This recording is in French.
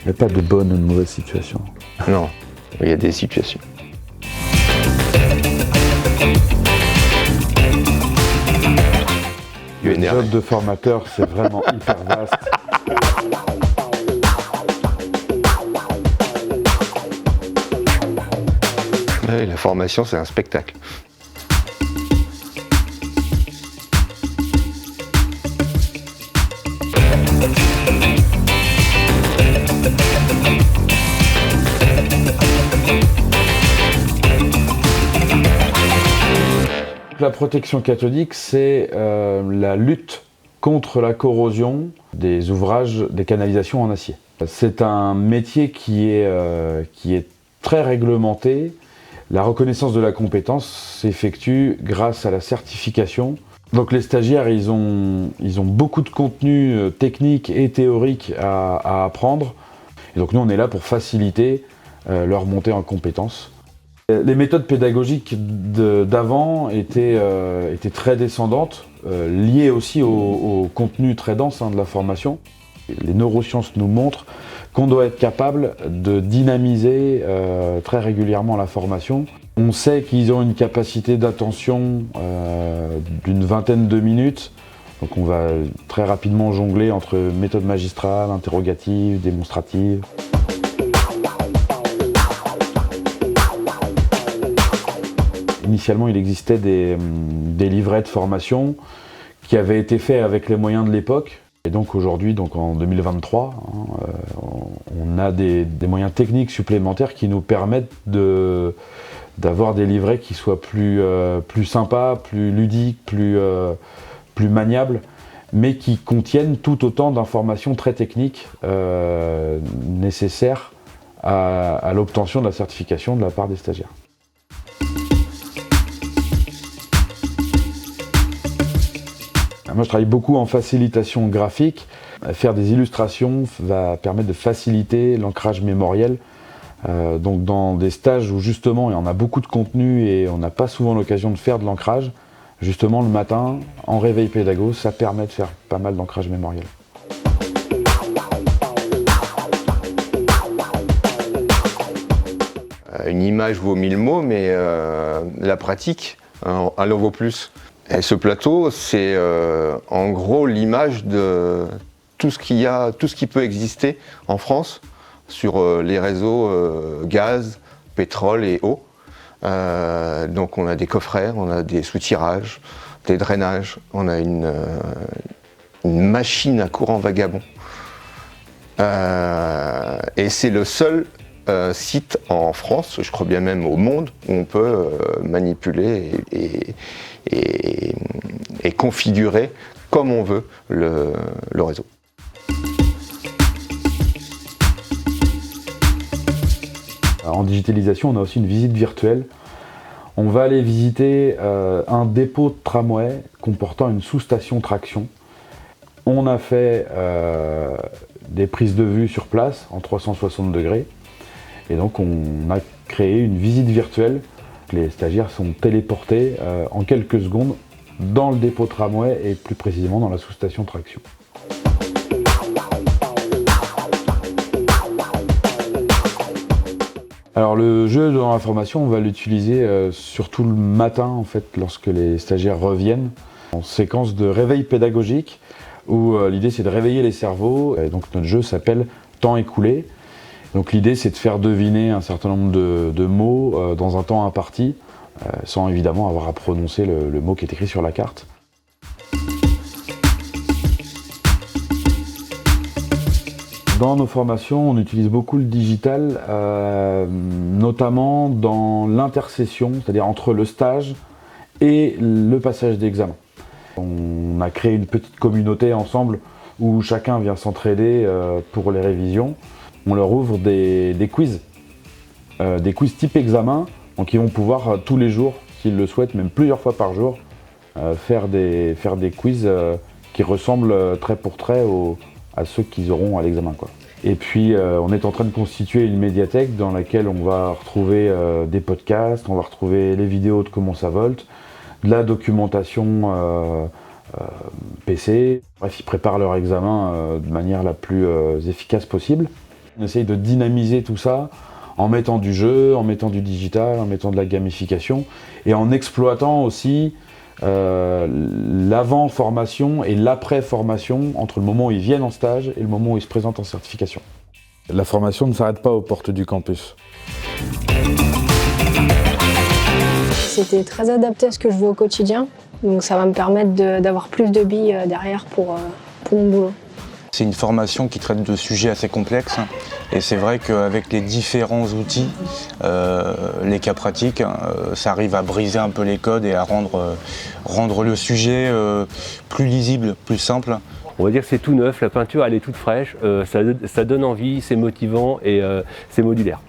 Il n'y a pas de bonne ou de mauvaise situation. Non, il y a des situations. Le job de formateur, c'est vraiment hyper vaste. Oui, la formation, c'est un spectacle. La protection cathodique, c'est la lutte contre la corrosion des ouvrages, des canalisations en acier. C'est un métier qui est très réglementé. La reconnaissance de la compétence s'effectue grâce à la certification. Donc les stagiaires, ils ont beaucoup de contenu technique et théorique à apprendre. Et donc nous, on est là pour faciliter leur montée en compétences. Les méthodes pédagogiques d'avant étaient très descendantes, liées aussi au contenu très dense de la formation. Les neurosciences nous montrent qu'on doit être capable de dynamiser très régulièrement la formation. On sait qu'ils ont une capacité d'attention d'une vingtaine de minutes. Donc on va très rapidement jongler entre méthode magistrale, interrogative, démonstrative. Initialement, il existait des livrets de formation qui avaient été faits avec les moyens de l'époque. Et donc aujourd'hui, en 2023, on a des moyens techniques supplémentaires qui nous permettent d'avoir des livrets qui soient plus sympas, plus ludiques, plus maniables, mais qui contiennent tout autant d'informations très techniques nécessaires à l'obtention de la certification de la part des stagiaires. Moi, je travaille beaucoup en facilitation graphique. Faire des illustrations va permettre de faciliter l'ancrage mémoriel. Donc dans des stages où justement il y en a beaucoup de contenu et on n'a pas souvent l'occasion de faire de l'ancrage, justement le matin, en réveil pédago, ça permet de faire pas mal d'ancrage mémoriel. Une image vaut 1000 mots, mais la pratique, elle en vaut plus. Et ce plateau, c'est en gros l'image de tout ce qui peut exister en France sur les réseaux gaz, pétrole et eau. Donc on a des coffrets, on a des soutirages, des drainages, on a une machine à courant vagabond. Et c'est le seul site en France, je crois bien même au monde, où on peut manipuler et configurer comme on veut le réseau. En digitalisation, on a aussi une visite virtuelle. On va aller visiter un dépôt de tramway comportant une sous-station traction. On a fait des prises de vue sur place en 360 degrés. Et donc on a créé une visite virtuelle. Les stagiaires sont téléportés en quelques secondes dans le dépôt de tramway et plus précisément dans la sous-station traction. Alors le jeu dans la formation, on va l'utiliser surtout le matin en fait, lorsque les stagiaires reviennent, en séquence de réveil pédagogique où l'idée c'est de réveiller les cerveaux. Et donc notre jeu s'appelle Temps écoulé. Donc l'idée c'est de faire deviner un certain nombre de mots dans un temps imparti, sans évidemment avoir à prononcer le mot qui est écrit sur la carte. Dans nos formations, on utilise beaucoup le digital, notamment dans l'intercession, c'est-à-dire entre le stage et le passage d'examen. On a créé une petite communauté ensemble où chacun vient s'entraider pour les révisions. On leur ouvre des quiz type examen, donc ils vont pouvoir tous les jours, s'ils le souhaitent, même plusieurs fois par jour, faire des quiz qui ressemblent trait pour trait à ceux qu'ils auront à l'examen, quoi. Et puis on est en train de constituer une médiathèque dans laquelle on va retrouver des podcasts, on va retrouver les vidéos de Comment ça volte, de la documentation PC. Bref, ils préparent leur examen de manière la plus efficace possible. On essaye de dynamiser tout ça en mettant du jeu, en mettant du digital, en mettant de la gamification et en exploitant aussi l'avant-formation et l'après-formation entre le moment où ils viennent en stage et le moment où ils se présentent en certification. La formation ne s'arrête pas aux portes du campus. C'était très adapté à ce que je veux au quotidien, donc ça va me permettre d'avoir plus de billes derrière pour mon boulot. C'est une formation qui traite de sujets assez complexes et c'est vrai qu'avec les différents outils, les cas pratiques, ça arrive à briser un peu les codes et à rendre le sujet plus lisible, plus simple. On va dire que c'est tout neuf, la peinture elle est toute fraîche, ça donne envie, c'est motivant et c'est modulaire.